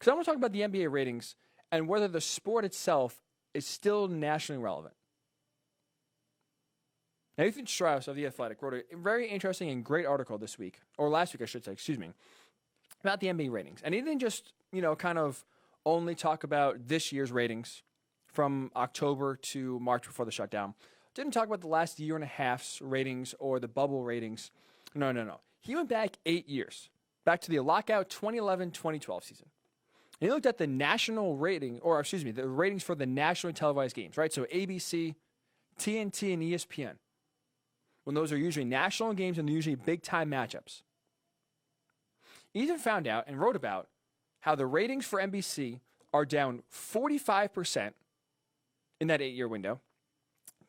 because I want to talk about the NBA ratings and whether the sport itself is still nationally relevant. Nathan Strauss of The Athletic wrote a very interesting and great article this week, or last week, I should say, about the NBA ratings. And he didn't just, kind of only talk about this year's ratings from October to March before the shutdown. Didn't talk about the last year and a half's ratings or the bubble ratings. No. He went back 8 years, back to the lockout 2011-2012 season. And he looked at the national rating, the ratings for the nationally televised games, right? So ABC, TNT, and ESPN. When those are usually national games and they're usually big-time matchups. He even found out and wrote about how the ratings for NBC are down 45% in that 8-year window.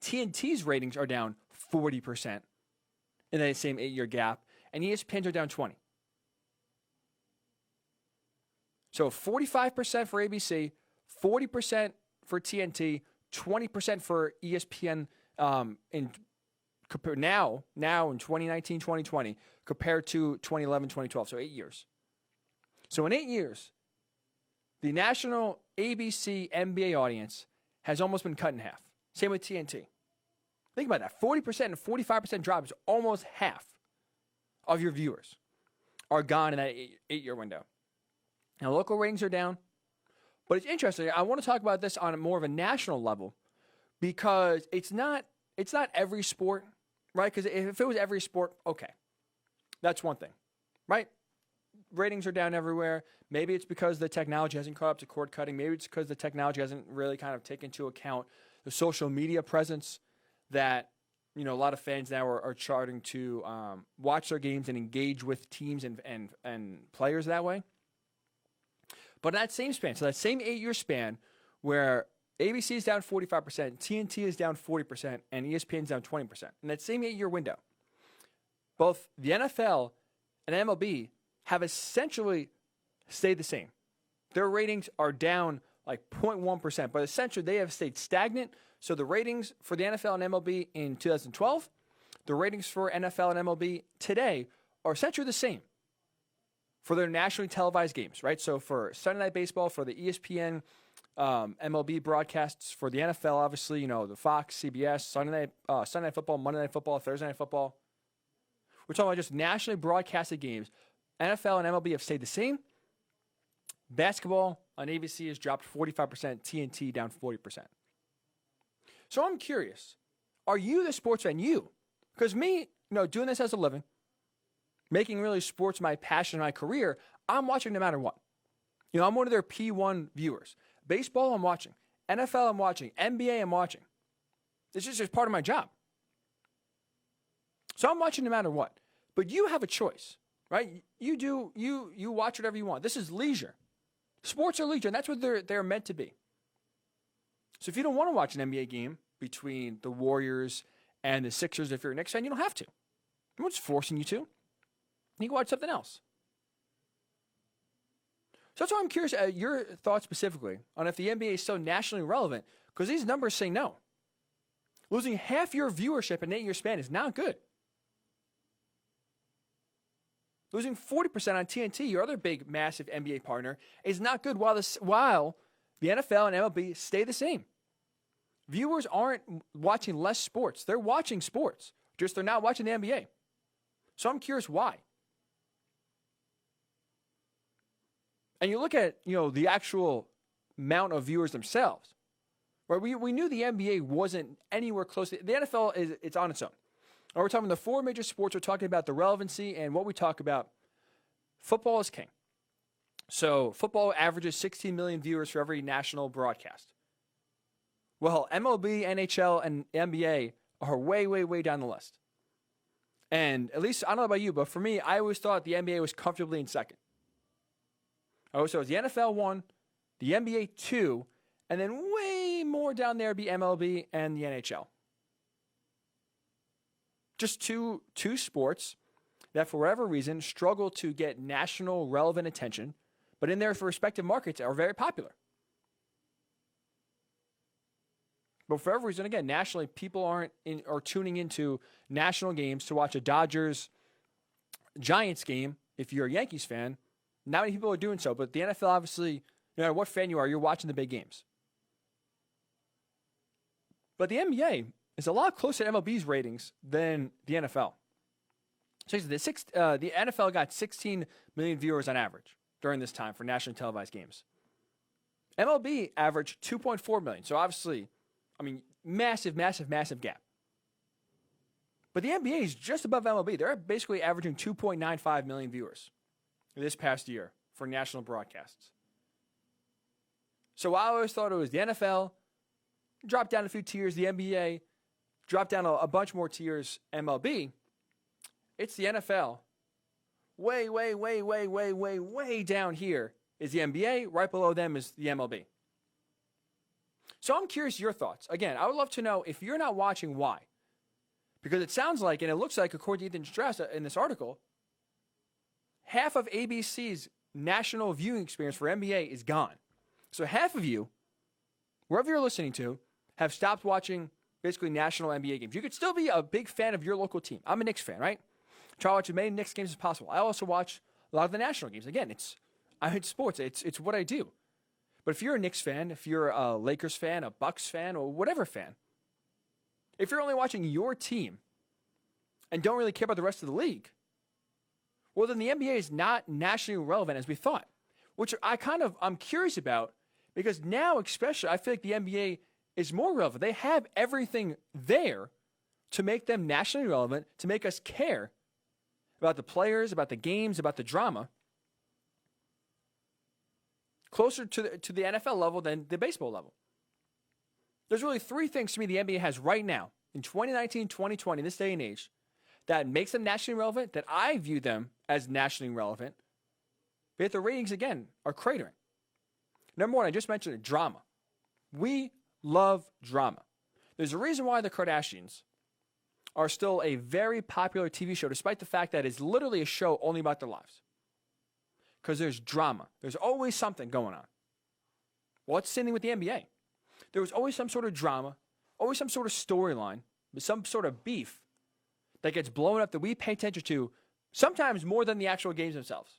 TNT's ratings are down 40% in that same 8-year gap, and ESPN's are down 20%. So 45% for ABC, 40% for TNT, 20% for ESPN now in 2019, 2020, compared to 2011, 2012, so 8 years. So in 8 years, the national ABC NBA audience has almost been cut in half. Same with TNT. Think about that. 40% and 45% drop is almost half of your viewers are gone in that 8-year window. Now, local ratings are down, but it's interesting. I want to talk about this on a more of a national level because it's not every sport, right? Because if it was every sport, okay, that's one thing, right? Ratings are down everywhere. Maybe it's because the technology hasn't caught up to cord cutting. Maybe it's because the technology hasn't really kind of taken into account the social media presence that, a lot of fans now are starting to watch their games and engage with teams and players that way. But in that same span, so that same 8-year span where ABC is down 45%, TNT is down 40%, and ESPN is down 20%. In that same 8-year window, both the NFL and MLB have essentially stayed the same. Their ratings are down like 0.1%, but essentially they have stayed stagnant. So the ratings for the NFL and MLB in 2012, the ratings for NFL and MLB today are essentially the same for their nationally televised games, right? So for Sunday Night Baseball, for the ESPN, MLB broadcasts, for the NFL, obviously, the Fox, CBS, Sunday Night Football, Monday Night Football, Thursday Night Football. We're talking about just nationally broadcasted games. NFL and MLB have stayed the same. Basketball on ABC has dropped 45%, TNT down 40%. So I'm curious, are you the sports fan? You? Because me, doing this as a living, making really sports my passion, my career, I'm watching no matter what. I'm one of their P1 viewers. Baseball, I'm watching. NFL, I'm watching. NBA, I'm watching. It's just part of my job. So I'm watching no matter what. But you have a choice, right? You watch whatever you want. This is leisure. Sports are leisure, and that's what they're meant to be. So if you don't want to watch an NBA game between the Warriors and the Sixers, if you're a Knicks fan, you don't have to. No one's forcing you to. You can watch something else. So that's why I'm curious your thoughts specifically on if the NBA is so nationally relevant, because these numbers say no. Losing half your viewership in an 8-year span is not good. Losing 40% on TNT, your other big, massive NBA partner, is not good while the NFL and MLB stay the same. Viewers aren't watching less sports. They're watching sports. Just they're not watching the NBA. So I'm curious why. And you look at, the actual amount of viewers themselves. Right? We knew the NBA wasn't anywhere close. The NFL it's on its own. We're talking the 4 major sports. We're talking about the relevancy and what we talk about. Football is king. So football averages 16 million viewers for every national broadcast. Well, MLB, NHL, and NBA are way, way, way down the list. And at least, I don't know about you, but for me, I always thought the NBA was comfortably in second. So it's the NFL 1, the NBA 2, and then way more down there be MLB and the NHL. Just two sports that, for whatever reason, struggle to get national relevant attention, but in their respective markets are very popular. But for whatever reason, again, nationally, people are tuning into national games to watch a Dodgers-Giants game, if you're a Yankees fan, Not many people are doing so, but the NFL, obviously, no matter what fan you are, you're watching the big games. But the NBA is a lot closer to MLB's ratings than the NFL. So the NFL got 16 million viewers on average during this time for nationally televised games. MLB averaged 2.4 million. So obviously, massive, massive, massive gap. But the NBA is just above MLB. They're basically averaging 2.95 million viewers this past year for national broadcasts. So I always thought it was the NFL, dropped down a few tiers, the NBA, dropped down a bunch more tiers, MLB. It's the NFL. Way, way, way, way, way, way, way down here is the NBA. Right below them is the MLB. So I'm curious your thoughts. Again, I would love to know if you're not watching, why? Because it sounds like, and it looks like, according to Ethan Strauss in this article, half of ABC's national viewing experience for NBA is gone. So half of you, wherever you're listening to, have stopped watching basically national NBA games. You could still be a big fan of your local team. I'm a Knicks fan, right? Try to watch as many Knicks games as possible. I also watch a lot of the national games. Again, it's sports. It's what I do. But if you're a Knicks fan, if you're a Lakers fan, a Bucks fan, or whatever fan, if you're only watching your team and don't really care about the rest of the league, well, then the NBA is not nationally relevant as we thought, which I'm curious about, because now especially I feel like the NBA is more relevant. They have everything there to make them nationally relevant, to make us care about the players, about the games, about the drama, closer to the NFL level than the baseball level. There's really three things to me the NBA has right now, in 2019, 2020, this day and age, that makes them nationally relevant, that I view them as nationally relevant, but yet the ratings, again, are cratering. Number one, I just mentioned it, drama. We love drama. There's a reason why the Kardashians are still a very popular TV show, despite the fact that it's literally a show only about their lives. Because there's drama. There's always something going on. Well, it's the same thing with the NBA. There was always some sort of drama, always some sort of storyline, some sort of beef that gets blown up that we pay attention to, sometimes more than the actual games themselves.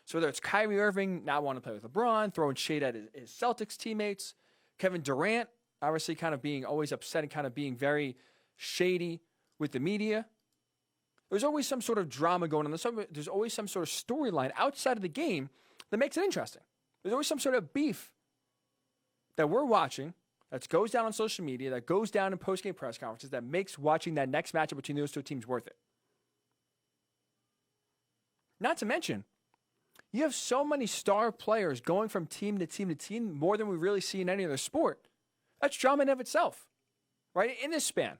So whether it's Kyrie Irving not wanting to play with LeBron, throwing shade at his Celtics teammates, Kevin Durant obviously kind of being always upset and kind of being very shady with the media. There's always some sort of drama going on. There's always some sort of storyline outside of the game that makes it interesting. There's always some sort of beef that we're watching that goes down on social media, that goes down in post-game press conferences, that makes watching that next matchup between those two teams worth it. Not to mention, you have so many star players going from team to team to team, more than we really see in any other sport. That's drama in of itself, right? In this span,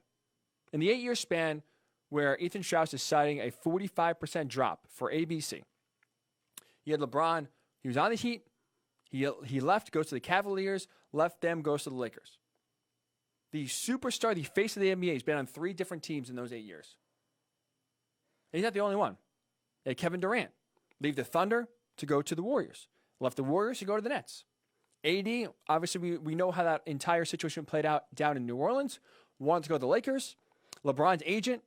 in the 8-year span where Ethan Strauss is citing a 45% drop for ABC. You had LeBron, he was on the Heat, he left, goes to the Cavaliers, left them, goes to the Lakers. The superstar, the face of the NBA, has been on 3 different teams in those 8 years. And he's not the only one. You had Kevin Durant, leave the Thunder to go to the Warriors. Left the Warriors to go to the Nets. AD, obviously we know how that entire situation played out down in New Orleans. Wanted to go to the Lakers. LeBron's agent,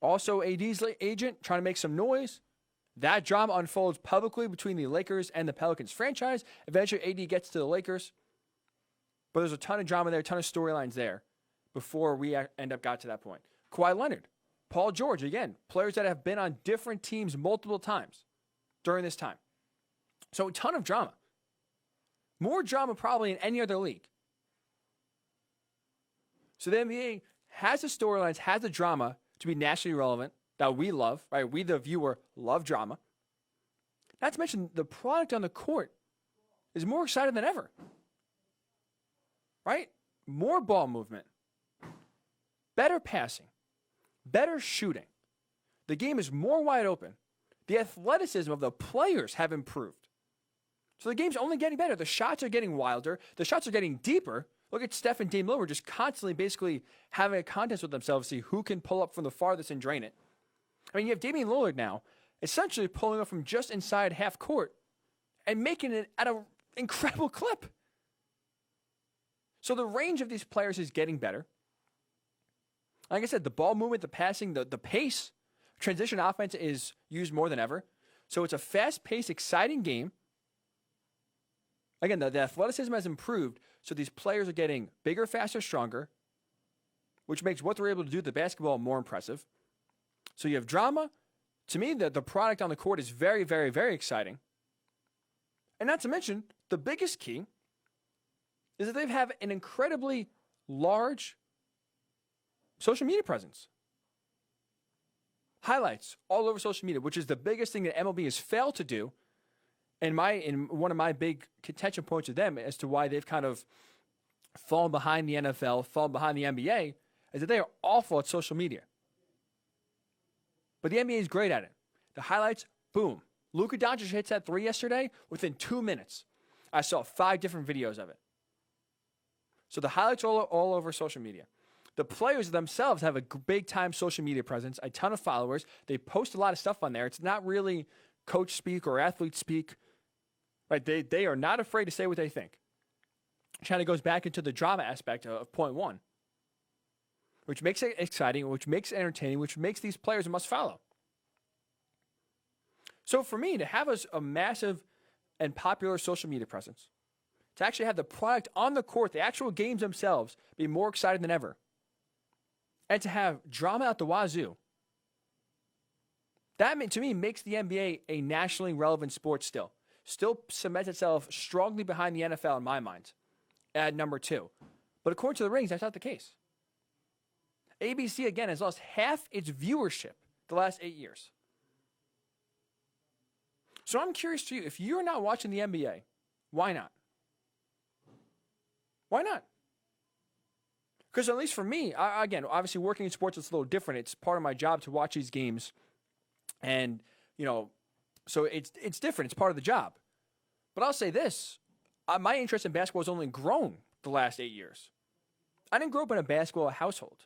also AD's agent, trying to make some noise. That drama unfolds publicly between the Lakers and the Pelicans franchise. Eventually, AD gets to the Lakers. But there's a ton of drama there, a ton of storylines there before we got to that point. Kawhi Leonard, Paul George, again, players that have been on different teams multiple times during this time. So a ton of drama. More drama probably in any other league. So the NBA has the storylines, has the drama to be nationally relevant that we love, right? We, the viewer, love drama. Not to mention the product on the court is more exciting than ever, right? More ball movement, better passing, better shooting. The game is more wide open. The athleticism of the players have improved. So the game's only getting better. The shots are getting wilder. The shots are getting deeper. Look at Steph and Dame Lillard just constantly basically having a contest with themselves to see who can pull up from the farthest and drain it. I mean, you have Damian Lillard now essentially pulling up from just inside half court and making it at an incredible clip. So the range of these players is getting better. Like I said, the ball movement, the passing, the pace, transition offense is used more than ever. So it's a fast-paced, exciting game. Again, the athleticism has improved, so these players are getting bigger, faster, stronger, which makes what they're able to do with the basketball more impressive. So you have drama. To me, the product on the court is very, very, very exciting. And not to mention, the biggest key is that they have an incredibly large social media presence. Highlights all over social media, which is the biggest thing that MLB has failed to do. And one of my big contention points with them as to why they've kind of fallen behind the NFL, fallen behind the NBA, is that they are awful at social media. But the NBA is great at it. The highlights, boom. Luka Doncic hits that 3 yesterday within 2 minutes. I saw 5 different videos of it. So the highlights all over social media. The players themselves have a big-time social media presence, a ton of followers. They post a lot of stuff on there. It's not really coach speak or athlete speak. Right? They are not afraid to say what they think. It kind of goes back into the drama aspect of point 1, which makes it exciting, which makes it entertaining, which makes these players a must-follow. So for me, to have a massive and popular social media presence, to actually have the product on the court, the actual games themselves, be more exciting than ever, and to have drama out the wazoo, that, to me, makes the NBA a nationally relevant sport still. Still cements itself strongly behind the NFL in my mind at number 2. But according to the ratings, that's not the case. ABC, again, has lost half its viewership the last 8 years. So I'm curious to you, if you're not watching the NBA, why not? Why not? Because at least for me, again, obviously working in sports is a little different. It's part of my job to watch these games. And, so it's different. It's part of the job. But I'll say this. My interest in basketball has only grown the last 8 years. I didn't grow up in a basketball household.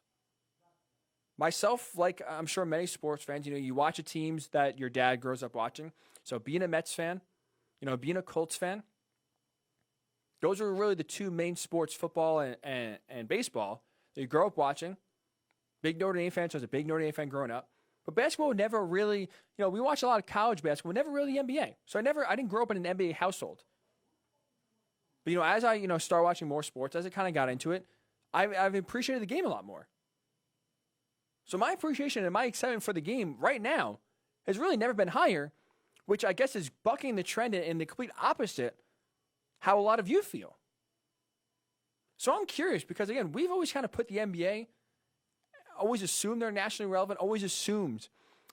Myself, like I'm sure many sports fans, you watch the teams that your dad grows up watching. So being a Mets fan, being a Colts fan, those are really the 2 main sports, football and baseball, that you grow up watching. Big Notre Dame fan, so I was a big Notre Dame fan growing up. But basketball never really, we watch a lot of college basketball, never really the NBA. So I didn't grow up in an NBA household. But, as I, start watching more sports, as I kind of got into it, I've appreciated the game a lot more. So my appreciation and my excitement for the game right now has really never been higher, which I guess is bucking the trend in the complete opposite how a lot of you feel. So I'm curious because, again, we've always kind of put the NBA, always assumed they're nationally relevant, always assumed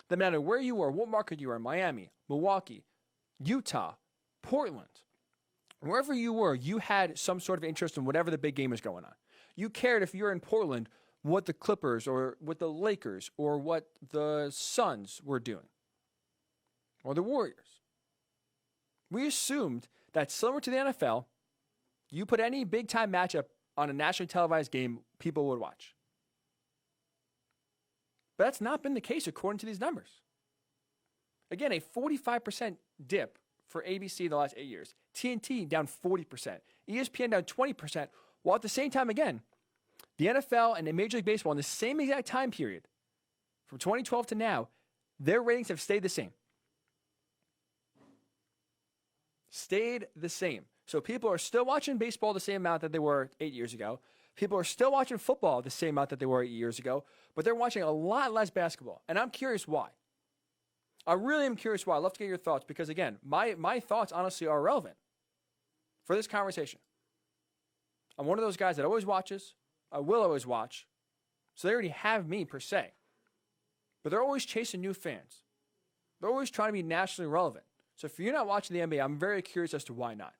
that no matter where you are, what market you are, Miami, Milwaukee, Utah, Portland, wherever you were, you had some sort of interest in whatever the big game is going on. You cared if you're in Portland what the Clippers or what the Lakers or what the Suns were doing or the Warriors. We assumed that similar to the NFL, you put any big-time matchup on a nationally televised game, people would watch. But that's not been the case according to these numbers. Again, a 45% dip for ABC in the last 8 years. TNT down 40%. ESPN down 20%. While at the same time, again, the NFL and Major League Baseball in the same exact time period, from 2012 to now, their ratings have stayed the same. Stayed the same. So people are still watching baseball the same amount that they were 8 years ago. People are still watching football the same amount that they were 8 years ago, but they're watching a lot less basketball. And I'm curious why. I really am curious why. I'd love to get your thoughts because, again, my thoughts honestly are relevant for this conversation. I'm one of those guys that always watches. I will always watch. So they already have me, per se. But they're always chasing new fans. They're always trying to be nationally relevant. So if you're not watching the NBA, I'm very curious as to why not.